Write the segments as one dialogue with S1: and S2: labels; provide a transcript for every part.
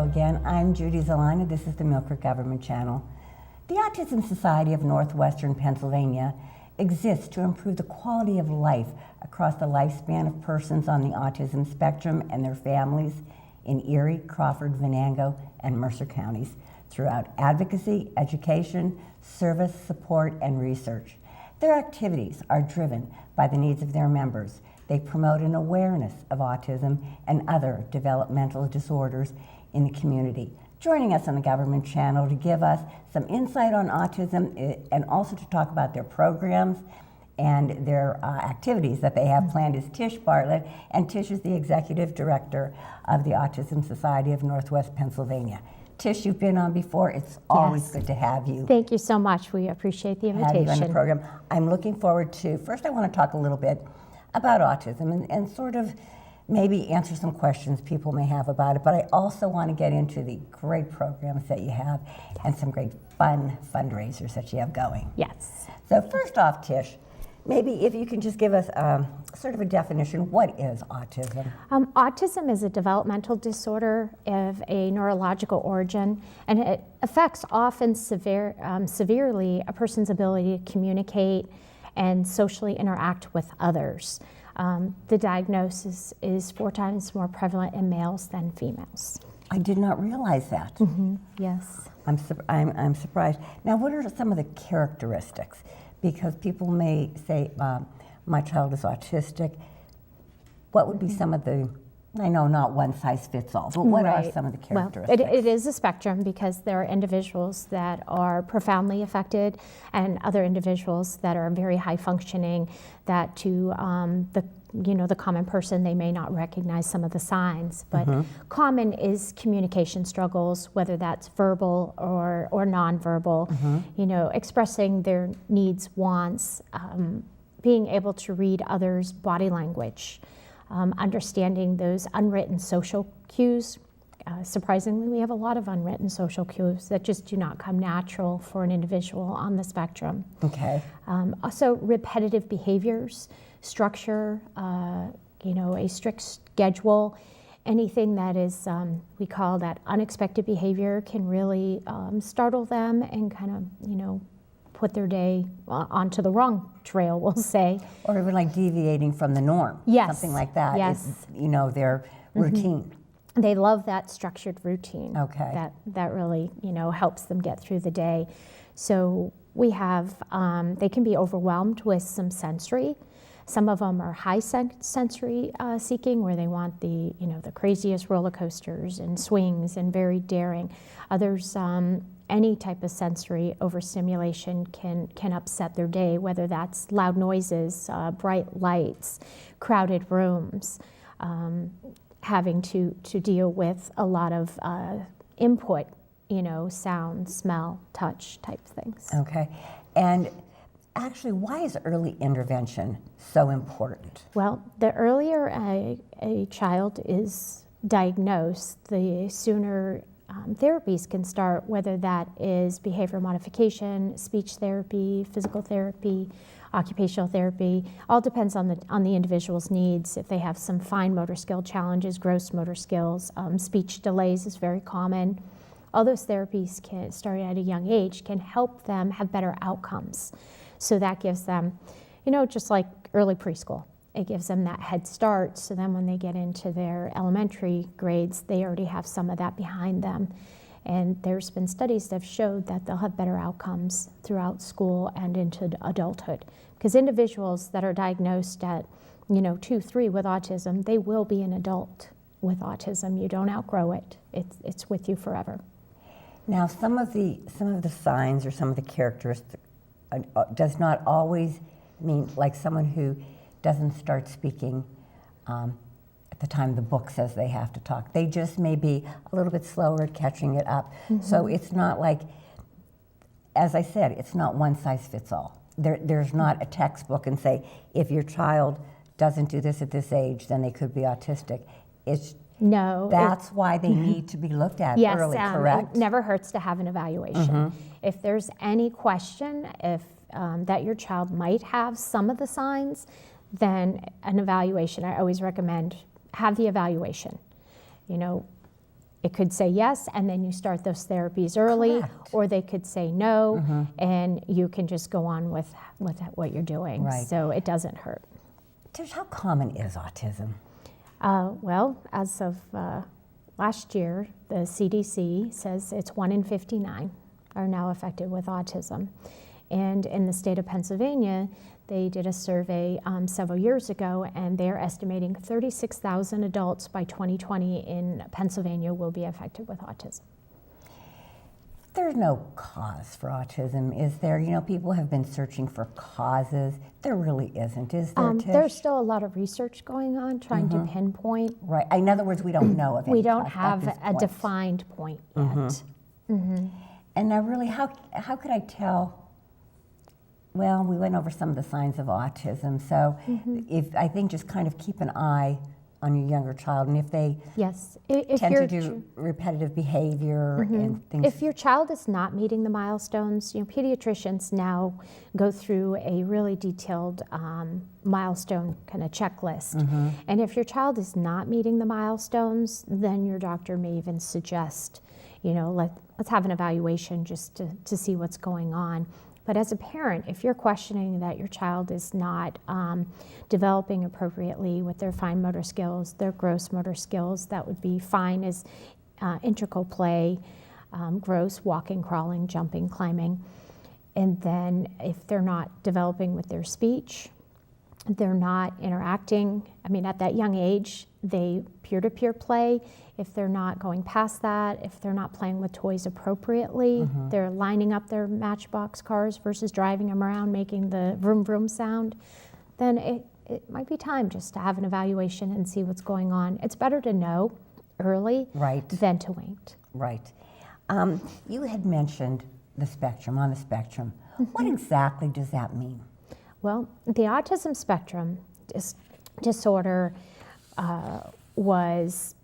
S1: Hello again, I'm Judy Zelina. This is the Millcreek Government Channel. The Autism Society of Northwestern Pennsylvania exists to improve the quality of life across the lifespan of persons on the autism spectrum and their families in Erie, Crawford, Venango, and Mercer counties throughout advocacy, education, service, support, and research. Their activities are driven by the needs of their members. They promote an awareness of autism and other developmental disorders in the community. Joining us on the Government Channel to give us some insight on autism and also to talk about their programs and their activities that they have planned is Tish Bartlett, and Tish is the Executive Director of the Autism Society of Northwest Pennsylvania. Tish, you've been on before. It's always good to have you.
S2: Thank you so much. We appreciate the invitation.
S1: Have you on the program. I'm looking forward to, first I want to talk a little bit about autism and sort of maybe answer some questions people may have about it, but I also want to get into the great programs that you have and some great fun fundraisers that you have going.
S2: Yes.
S1: So first off, Tish, maybe if you can just give us sort of a definition, what is autism?
S2: Autism is a developmental disorder of a neurological origin, and it affects often severely a person's ability to communicate and socially interact with others. The diagnosis is 4 times more prevalent in males than females.
S1: I did not realize that.
S2: Mm-hmm. Yes.
S1: I'm surprised. Now, what are some of the characteristics? Because people may say, my child is autistic. What would be some of the, I know not one size fits all, but what are some of the characteristics?
S2: Well, it is a spectrum because there are individuals that are profoundly affected and other individuals that are very high functioning that to the common person, they may not recognize some of the signs, but common is communication struggles, whether that's verbal or nonverbal, expressing their needs, wants, being able to read others' body language, understanding those unwritten social cues. Surprisingly, we have a lot of unwritten social cues that just do not come natural for an individual on the spectrum.
S1: Okay.
S2: Also, repetitive behaviors, structure, a strict schedule, anything that is, we call that unexpected behavior can really startle them and kind of, put their day onto the wrong trail, we'll say.
S1: Or even like deviating from the norm.
S2: Yes.
S1: Something like that.
S2: Yes.
S1: Is, their routine.
S2: They love that structured routine.
S1: Okay.
S2: That really, helps them get through the day. So we have, they can be overwhelmed with some sensory. Some of them are high sensory seeking, where they want the craziest roller coasters and swings and very daring. Others, any type of sensory overstimulation can upset their day, whether that's loud noises, bright lights, crowded rooms, having to deal with a lot of input, sound, smell, touch type things.
S1: Okay. And actually, why is early intervention so important?
S2: Well, the earlier a child is diagnosed, the sooner therapies can start, whether that is behavior modification, speech therapy, physical therapy, occupational therapy. All depends on the individual's needs. If they have some fine motor skill challenges, gross motor skills, speech delays is very common. All those therapies can start at a young age, can help them have better outcomes. So that gives them, just like early preschool, it gives them that head start. So then when they get into their elementary grades, they already have some of that behind them. And there's been studies that have showed that they'll have better outcomes throughout school and into adulthood. Because individuals that are diagnosed at, 2, 3 with autism, they will be an adult with autism. You don't outgrow it. It's with you forever.
S1: Now, some of the signs or some of the characteristics does not always mean like someone who doesn't start speaking at the time the book says they have to talk. They just may be a little bit slower at catching it up. So it's not like, as I said, it's not one size fits all. There's not a textbook and say, if your child doesn't do this at this age, then they could be autistic. That's why they need to be looked at early, correct?
S2: It never hurts to have an evaluation. If there's any question, that your child might have some of the signs, then an evaluation. I always recommend have the evaluation. it could say yes, and then you start those therapies early,
S1: Correct.
S2: or they could say no, and you can just go on with what you're doing.
S1: Right.
S2: So it doesn't hurt.
S1: Tish, how common is autism?
S2: Well, as of last year, the CDC says it's 1 in 59 are now affected with autism. And in the state of Pennsylvania, they did a survey several years ago, and they're estimating 36,000 adults by 2020 in Pennsylvania will be affected with autism.
S1: There's no cause for autism, is there? You know, people have been searching for causes. There really isn't, is there, Tish?
S2: There's still a lot of research going on trying to pinpoint.
S1: Right. In other words, we don't know of any
S2: We don't
S1: cause at
S2: have
S1: this
S2: a
S1: point.
S2: defined point yet.
S1: And now really, how could I tell? Well, we went over some of the signs of autism. So if I think just kind of keep an eye on your younger child, and if they
S2: Yes. If
S1: tend
S2: your
S1: to do repetitive behavior and things.
S2: If your child is not meeting the milestones, you know, pediatricians now go through a really detailed milestone kind of checklist. And if your child is not meeting the milestones, then your doctor may even suggest, you know, let's have an evaluation just to see what's going on. But as a parent, if you're questioning that your child is not developing appropriately with their fine motor skills, their gross motor skills, that would be fine as integral play, gross walking, crawling, jumping, climbing. And then if they're not developing with their speech, they're not interacting. I mean, at that young age, they peer-to-peer play. If they're not going past that, if they're not playing with toys appropriately, they're lining up their Matchbox cars versus driving them around, making the vroom vroom sound, then it might be time just to have an evaluation and see what's going on. It's better to know early than to wait.
S1: Right. You had mentioned the spectrum, on the spectrum. What exactly does that mean?
S2: Well, the autism spectrum disorder was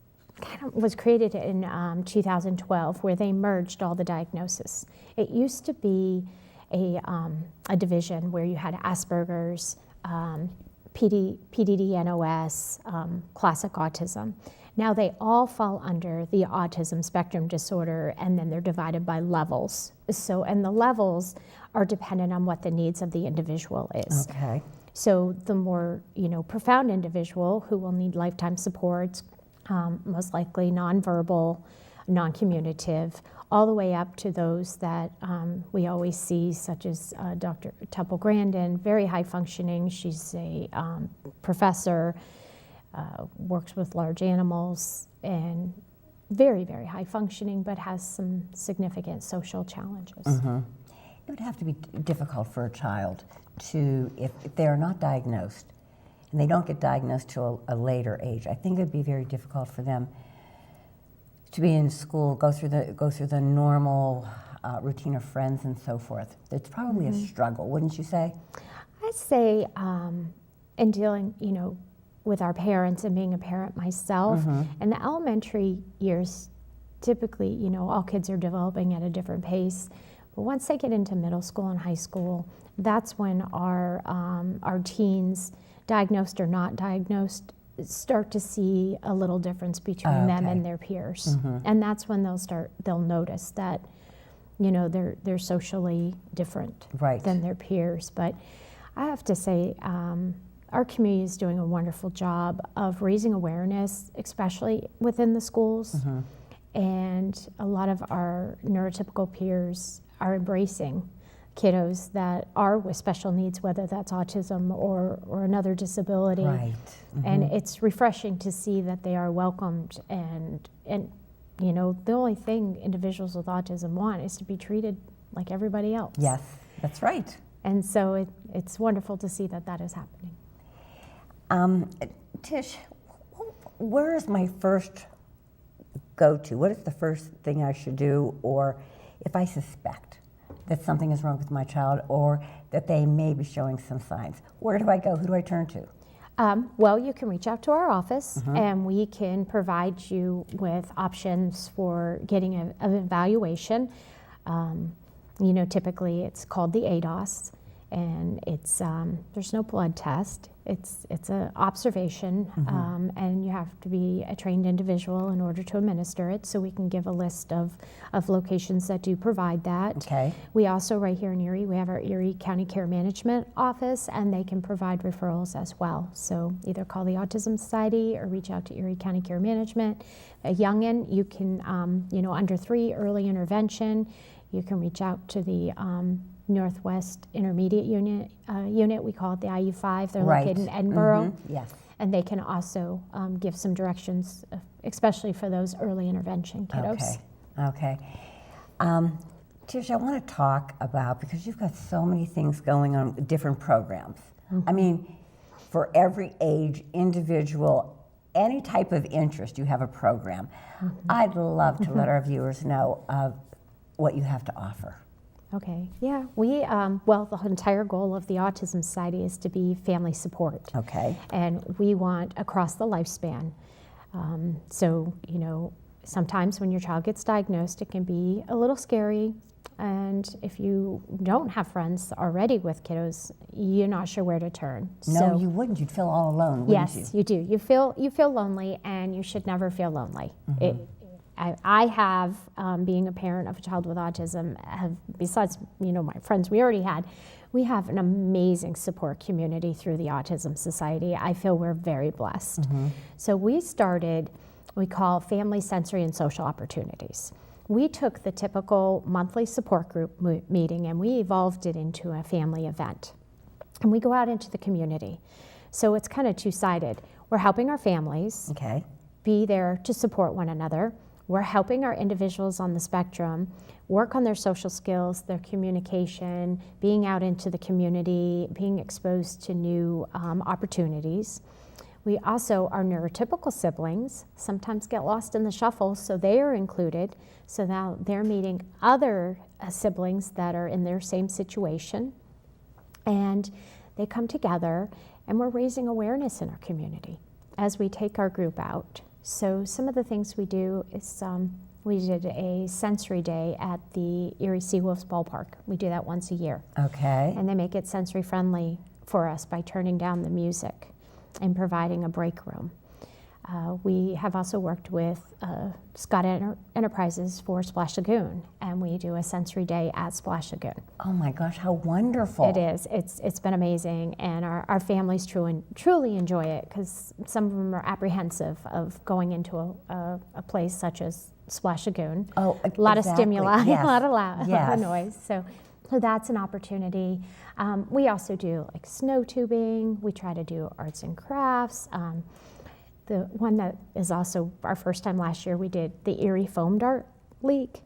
S2: created in 2012, where they merged all the diagnoses. It used to be a division where you had Asperger's, PDD-NOS, classic autism. Now they all fall under the autism spectrum disorder, and then they're divided by levels. So, and the levels are dependent on what the needs of the individual is.
S1: Okay.
S2: So the more, you know, profound individual who will need lifetime supports, most likely nonverbal, non-communicative, all the way up to those that we always see, such as Dr. Temple Grandin, very high functioning. She's a professor, works with large animals, and very, very high functioning, but has some significant social challenges.
S1: It would have to be difficult for a child to, if they are not diagnosed, and they don't get diagnosed till a later age, I think it would be very difficult for them to be in school, go through the normal routine of friends and so forth. It's probably a struggle, wouldn't you say?
S2: I'd say in dealing, you know, with our parents and being a parent myself, in the elementary years, typically, you know, all kids are developing at a different pace. But once they get into middle school and high school, that's when our teens, diagnosed or not diagnosed, start to see a little difference between them and their peers. And that's when they'll notice that, you know, they're socially different than their peers. But I have to say, our community is doing a wonderful job of raising awareness, especially within the schools. And a lot of our neurotypical peers are embracing kiddos that are with special needs, whether that's autism or another disability. And it's refreshing to see that they are welcomed, and you know, the only thing individuals with autism want is to be treated like everybody else.
S1: Yes, that's right.
S2: And so it's wonderful to see that is happening.
S1: Tish, where is my first go-to? What is the first thing I should do, or if I suspect that something is wrong with my child or that they may be showing some signs? Where do I go? Who do I turn to?
S2: Well, you can reach out to our office, and we can provide you with options for getting an evaluation. You know, typically it's called the ADOS, and it's there's no blood test. It's an observation, and you have to be a trained individual in order to administer it. So we can give a list of locations that do provide that.
S1: Okay.
S2: We also, right here in Erie, we have our Erie County Care Management Office, and they can provide referrals as well. So either call the Autism Society or reach out to Erie County Care Management. A youngin, you can, under 3, early intervention. You can reach out to the Northwest Intermediate Unit. We call it the IU5. They're located in Edinburgh.
S1: Yes.
S2: And they can also give some directions, especially for those early intervention kiddos.
S1: Okay. Tish, I want to talk about, because you've got so many things going on, different programs. I mean, for every age, individual, any type of interest, you have a program. I'd love to let our viewers know what you have to offer.
S2: Okay, yeah, we, the entire goal of the Autism Society is to be family support.
S1: Okay.
S2: And we want across the lifespan. So, sometimes when your child gets diagnosed, it can be a little scary. And if you don't have friends already with kiddos, you're not sure where to turn.
S1: No, you wouldn't. You'd feel all alone, wouldn't you?
S2: Yes, you do. You feel lonely, and you should never feel lonely. I have, being a parent of a child with autism, besides, my friends we already had, we have an amazing support community through the Autism Society. I feel we're very blessed. So we started, we call Family, Sensory, and Social Opportunities. We took the typical monthly support group meeting and we evolved it into a family event. And we go out into the community. So it's kind of two-sided. We're helping our families be there to support one another. We're helping our individuals on the spectrum work on their social skills, their communication, being out into the community, being exposed to new opportunities. We also, our neurotypical siblings sometimes get lost in the shuffle, so they are included. So now they're meeting other siblings that are in their same situation. And they come together, and we're raising awareness in our community as we take our group out. So some of the things we do is we did a sensory day at the Erie Seawolves Ballpark. We do that once a year. Okay. And they make it sensory friendly for us by turning down the music and providing a break room. We have also worked with Scott Enterprises for Splash Lagoon, and we do a sensory day at Splash Lagoon.
S1: Oh my gosh, how wonderful.
S2: It is. It's been amazing, and our families truly enjoy it, because some of them are apprehensive of going into a place such as Splash Lagoon.
S1: Oh,
S2: a lot of stimuli,
S1: yes.
S2: a lot of noise. So that's an opportunity. We also do like snow tubing. We try to do arts and crafts. The one that is also our first time last year, we did the Erie Foam Dart League.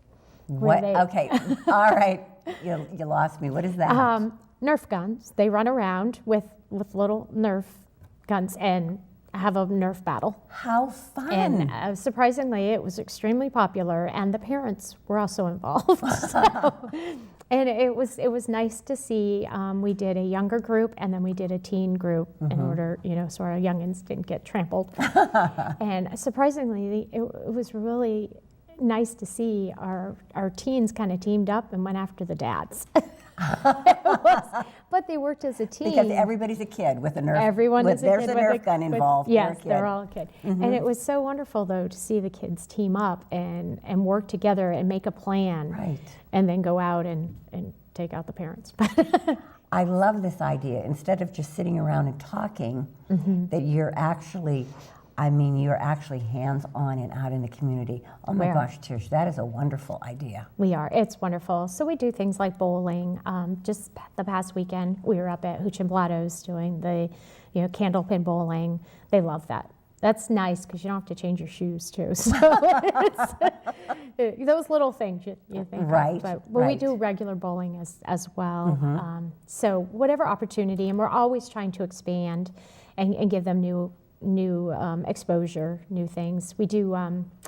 S1: What? Okay, all right. You lost me. What is that?
S2: Nerf guns. They run around with little Nerf guns and have a Nerf battle.
S1: How fun.
S2: And surprisingly, it was extremely popular, and the parents were also involved. And it was nice to see. We did a younger group, and then we did a teen group in order, so our youngins didn't get trampled. And surprisingly, it was really nice to see our teens kind of teamed up and went after the dads. But they worked as a team.
S1: Because everybody's a kid with a Nerf.
S2: Everyone is a kid.
S1: There's a Nerf gun involved.
S2: Yes, they're all a kid. And it was so wonderful, though, to see the kids team up and work together and make a plan.
S1: Right.
S2: And then go out and take out the parents.
S1: I love this idea. Instead of just sitting around and talking, that you're actually hands-on and out in the community. Oh my gosh, Tish, that is a wonderful idea.
S2: We are. It's wonderful. So we do things like bowling. Just the past weekend, we were up at Hooch and Blotto's doing the, candlepin bowling. They love that. That's nice because you don't have to change your shoes too. So those little things you think of. But we do regular bowling as well. So whatever opportunity, and we're always trying to expand and give them new exposure, new things. We do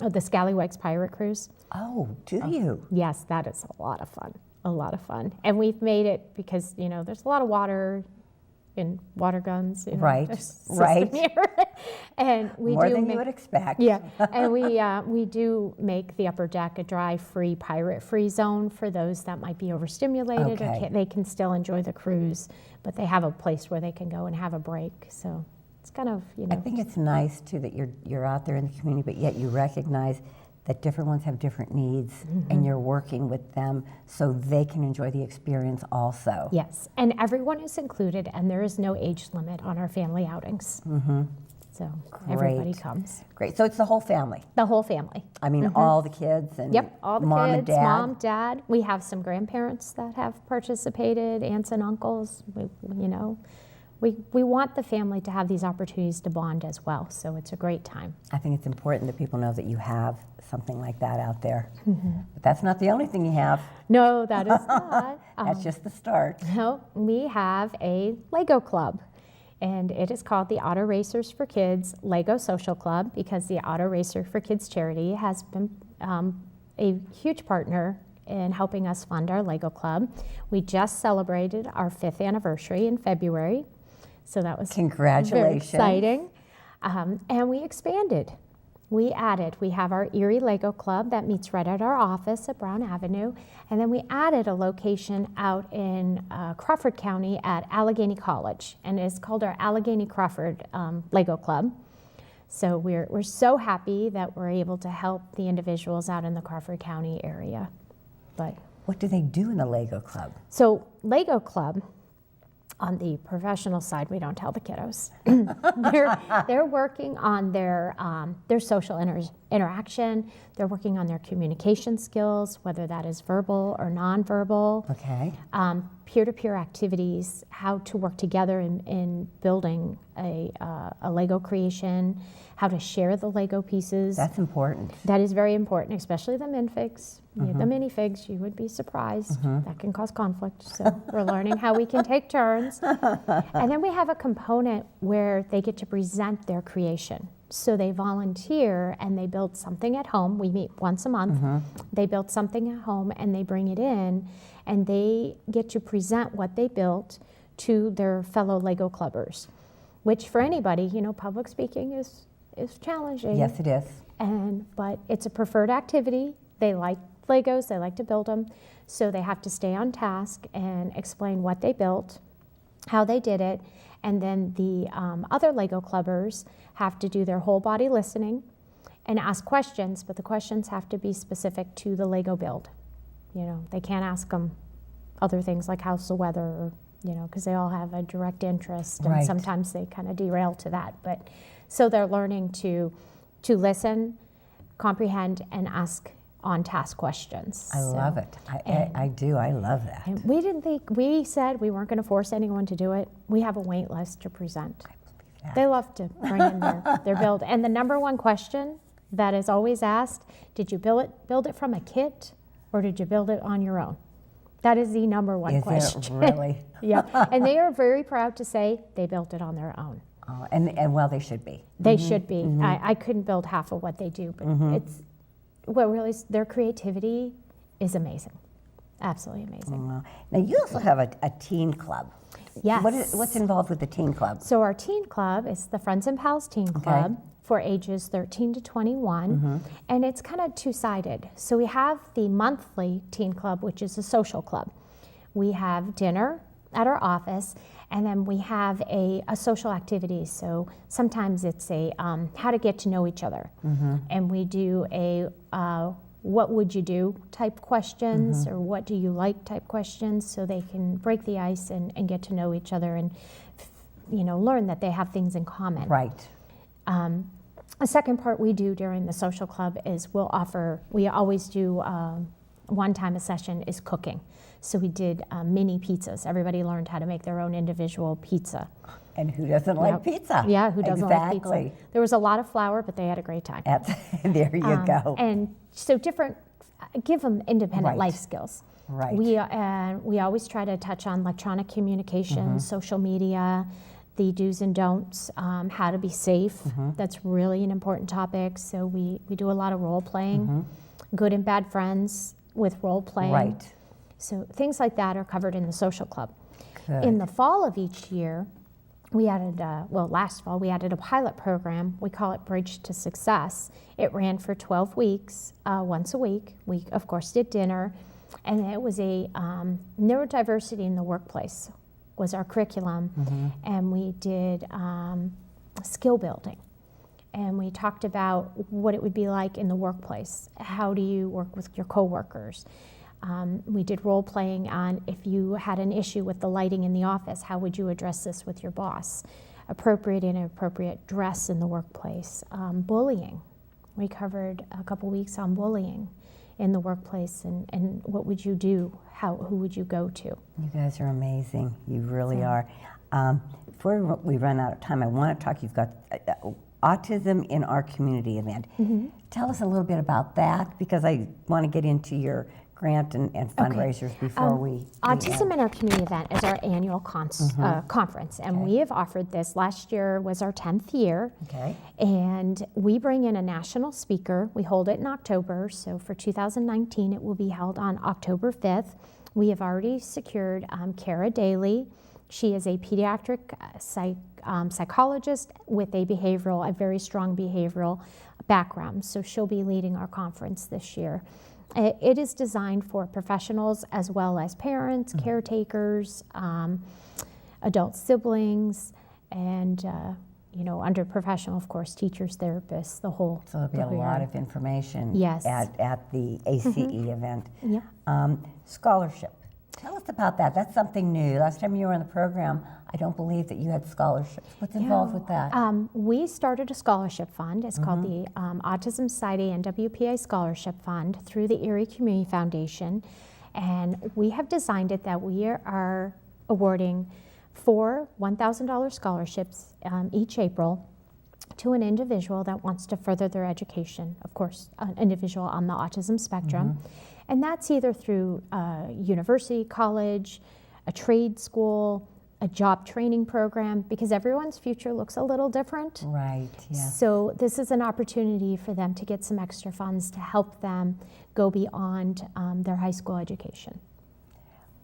S2: the Scallywags Pirate Cruise.
S1: Oh, do you?
S2: Yes, that is a lot of fun. And we've made it because, there's a lot of water, in water guns.
S1: Right,
S2: system
S1: right.
S2: here. And we
S1: More
S2: do
S1: than
S2: make,
S1: you would expect.
S2: Yeah, and we do make the upper deck a dry-free, pirate-free zone for those that might be overstimulated,
S1: Okay.
S2: or they can still enjoy the cruise, but they have a place where they can go and have a break. So it's kind of,
S1: I think it's nice too that you're out there in the community, but yet you recognize that different ones have different needs, and you're working with them so they can enjoy the experience also.
S2: Yes, and everyone is included, and there is no age limit on our family outings. So everybody comes.
S1: Great. So it's the whole family.
S2: The whole family.
S1: I mean, all the kids and
S2: Yep, all the
S1: mom
S2: kids,
S1: and dad.
S2: mom, dad. We have some grandparents that have participated, aunts and uncles. We want the family to have these opportunities to bond as well, so it's a great time.
S1: I think it's important that people know that you have something like that out there. But that's not the only thing you have.
S2: No, that is not.
S1: That's just the start.
S2: No, we have a Lego club, and it is called the Auto Racers for Kids Lego Social Club, because the Auto Racer for Kids charity has been a huge partner in helping us fund our Lego club. We just celebrated our 5th anniversary in February, so that was
S1: Congratulations.
S2: very exciting. And we expanded. We have our Erie Lego Club that meets right at our office at Brown Avenue, and then we added a location out in Crawford County at Allegheny College, and it's called our Allegheny Crawford Lego Club. So we're so happy that we're able to help the individuals out in the Crawford County area. But
S1: What do they do in the Lego Club?
S2: so Lego Club, on the professional side, we don't tell the kiddos. They're working on their social interaction. They're working on their communication skills, whether that is verbal or nonverbal.
S1: Okay.
S2: Peer-to-peer activities, how to work together in building a Lego creation, how to share the Lego pieces.
S1: That's important.
S2: That is very important, especially the minifigs. The minifigs, you would be surprised. That can cause conflict. So we're learning how we can take turns. And then we have a component where they get to present their creation. So they volunteer and they build something at home. We meet once a month. They build something at home and they bring it in, and they get to present what they built to their fellow Lego clubbers, which for anybody, public speaking is challenging.
S1: Yes, it is.
S2: But it's a preferred activity. They like Legos, they like to build them, so they have to stay on task and explain what they built, how they did it, and then the other Lego clubbers have to do their whole body listening and ask questions, but the questions have to be specific to the Lego build. They can't ask them other things like how's the weather, or, because they all have a direct interest, and
S1: Right.
S2: sometimes they kind of derail to that. But so they're learning to listen, comprehend, and ask on-task questions.
S1: I love it. I do. I love that.
S2: And we said we weren't going to force anyone to do it. We have a wait list to present.
S1: that.
S2: They love to bring in their build. And the number one question that is always asked, did you build it from a kit, or did you build it on your own? That is the number one question.
S1: Is it really?
S2: Yeah, and they are very proud to say they built it on their own.
S1: Oh, and well, they should be.
S2: They should be. I couldn't build half of what they do, but it's what really, their creativity is amazing. Absolutely amazing.
S1: Wow. Now, you also have a teen club.
S2: Yes.
S1: What's involved with the teen club?
S2: So our teen club is the Friends and Pals Teen Club for ages 13 to 21, and it's kind of two-sided. So we have the monthly teen club, which is a social club. We have dinner at our office, and then we have a social activity. So sometimes it's a how to get to know each other, and we do a what would you do type questions, or what do you like type questions, so they can break the ice and get to know each other and learn that they have things in common.
S1: Right.
S2: A second part we do during the social club is we always do one time a session is cooking. So we did mini pizzas. Everybody learned how to make their own individual pizza.
S1: And who doesn't like pizza?
S2: Yeah, who doesn't like
S1: Exactly.
S2: pizza? There was a lot of flour, but they had a great time.
S1: There you go.
S2: And so give them independent life skills.
S1: Right.
S2: We always try to touch on electronic communication, social media, the do's and don'ts, how to be safe. That's really an important topic. So we do a lot of role playing, good and bad friends with role playing.
S1: Right.
S2: So things like that are covered in the social club.
S1: Good.
S2: In the fall of each year, we added, last fall, we added a pilot program. We call it Bridge to Success. It ran for 12 weeks, once a week. We, of course, did dinner. And it was a neurodiversity in the workplace was our curriculum. And we did skill building. And we talked about what it would be like in the workplace. How do you work with your coworkers? We did role playing on if you had an issue with the lighting in the office, how would you address this with your boss? Appropriate and inappropriate dress in the workplace. Bullying. We covered a couple weeks on bullying in the workplace and what would you do? Who would you go to?
S1: You guys are amazing. You really are. Before we run out of time, I want to talk, you've got Autism in Our Community event. Tell us a little bit about that, because I want to get into your grant and fundraisers before we
S2: Autism in Our Community event is our annual conference, and we have offered this. Last year was our 10th year, and we bring in a national speaker. We hold it in October, so for 2019 it will be held on October 5th. We have already secured Kara Daly. She is a pediatric psychologist with a very strong behavioral background, so she'll be leading our conference this year. It is designed for professionals as well as parents, caretakers, adult siblings, and under professional, of course, teachers, therapists, the whole.
S1: So there'll be a lot of information at the ACE event. Scholarship. Tell us about that. That's something new. Last time you were on the program, I don't believe that you had scholarships. What's involved with that?
S2: We started a scholarship fund. It's called the Autism Society NWPA Scholarship Fund through the Erie Community Foundation. And we have designed it that we are awarding 4 $1,000 scholarships each April to an individual that wants to further their education, of course, an individual on the autism spectrum. And that's either through university, college, a trade school, a job training program, because everyone's future looks a little different.
S1: Right, yeah.
S2: So this is an opportunity for them to get some extra funds to help them go beyond their high school education.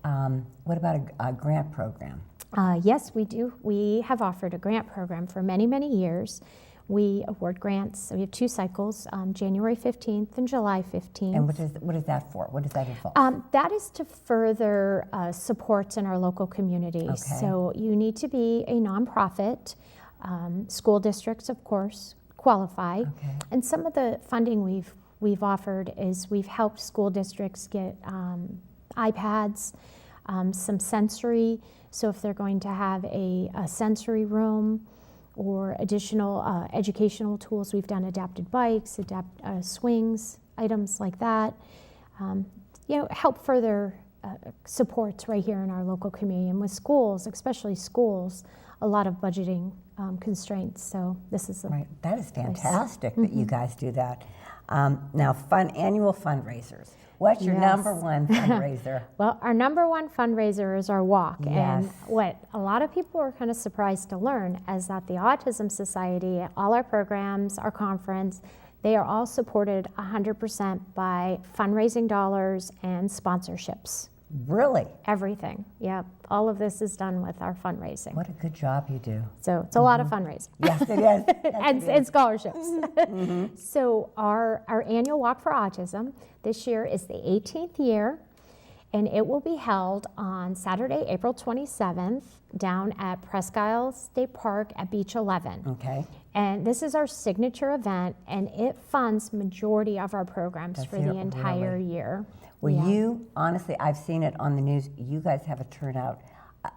S1: What about a grant program?
S2: Yes, we do. We have offered a grant program for many, many years. We award grants. We have 2 cycles, January 15th and July 15th.
S1: And what is that for? What does that involve?
S2: That is to further supports in our local communities. So you need to be a nonprofit. School districts, of course, qualify. And some of the funding we've offered is we've helped school districts get iPads, some sensory. So if they're going to have a sensory room, or additional educational tools. We've done adapted bikes, swings, items like that. Help further supports right here in our local community. And with schools, especially schools, a lot of budgeting constraints. So this is
S1: right. That is fantastic that you guys do that. Now, annual fundraisers. What's your number one fundraiser?
S2: Well, our number one fundraiser is our walk. And what a lot of people are kind of surprised to learn is that the Autism Society, all our programs, our conference, they are all supported 100% by fundraising dollars and sponsorships.
S1: Really?
S2: Everything, yep. All of this is done with our fundraising.
S1: What a good job you do.
S2: So it's a lot of fundraising.
S1: Yes, it is.
S2: And scholarships. So our annual Walk for Autism this year is the 18th year, and it will be held on Saturday, April 27th, down at Presque Isle State Park at Beach 11.
S1: Okay.
S2: And this is our signature event, and it funds majority of our programs for the entire year.
S1: Well, you, honestly, I've seen it on the news. You guys have a turnout,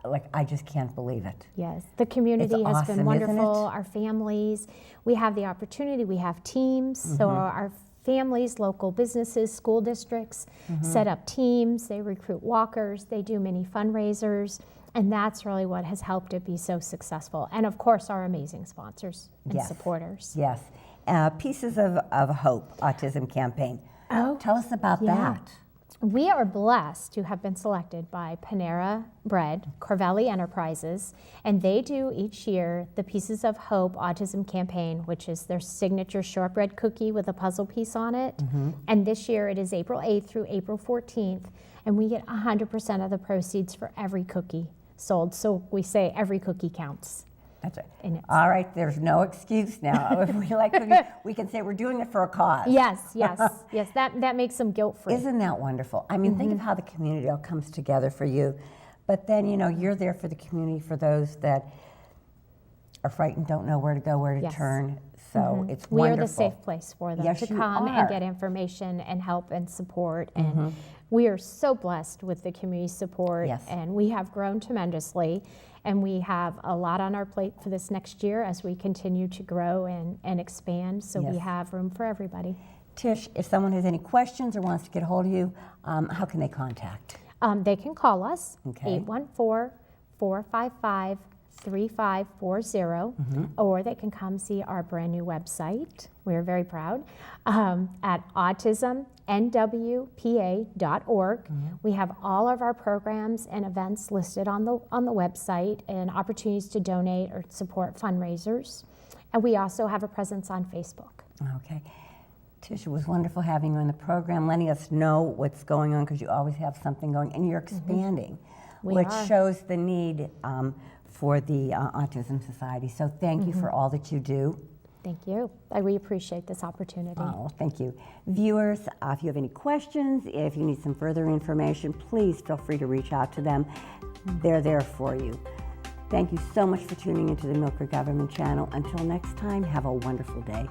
S1: like I just can't believe it.
S2: Yes, the community has been wonderful.
S1: Isn't it?
S2: Our families, we have the opportunity, we have teams, so our families, local businesses, school districts set up teams, they recruit walkers, they do many fundraisers, and that's really what has helped it be so successful. And of course, our amazing sponsors and supporters.
S1: Yes. Pieces of Hope Autism Campaign.
S2: Oh,
S1: tell us about that.
S2: We are blessed to have been selected by Panera Bread, Corvelli Enterprises, and they do each year the Pieces of Hope Autism Campaign, which is their signature shortbread cookie with a puzzle piece on it. And this year it is April 8th through April 14th, and we get 100% of the proceeds for every cookie sold. So we say every cookie counts.
S1: That's right.
S2: And it's-
S1: All right, there's no excuse now. If we like cookies, we can say we're doing it for a cause.
S2: Yes, yes, yes. That makes them guilt-free.
S1: Isn't that wonderful? I mean, think of how the community all comes together for you. But then, you know, you're there for the community, for those that are frightened, don't know where to go, where to
S2: Yes.
S1: turn. So it's
S2: We
S1: wonderful.
S2: are the safe place for them
S1: Yes,
S2: to
S1: you
S2: come
S1: are.
S2: and get information and help and support. And we are so blessed with the community support.
S1: Yes.
S2: And we have grown tremendously. And we have a lot on our plate for this next year as we continue to grow and expand. So we
S1: Yes.
S2: have room for everybody.
S1: Tish, if someone has any questions or wants to get a hold of you, how can they contact?
S2: They can call us,
S1: Okay.
S2: 814-455-3540, or they can come see our brand new website. We're very proud, at autismnwpa.org. We have all of our programs and events listed on the website, and opportunities to donate or support fundraisers. And we also have a presence on Facebook.
S1: Okay. Tish, it was wonderful having you on the program, letting us know what's going on, because you always have something going, and you're expanding,
S2: We
S1: which
S2: are.
S1: shows the need for the Autism Society. So thank you for all that you do.
S2: Thank you. We appreciate this opportunity.
S1: Oh, thank you. Viewers, if you have any questions, if you need some further information, please feel free to reach out to them. They're there for you. Thank you so much for tuning into the Millcreek Government Channel. Until next time, have a wonderful day.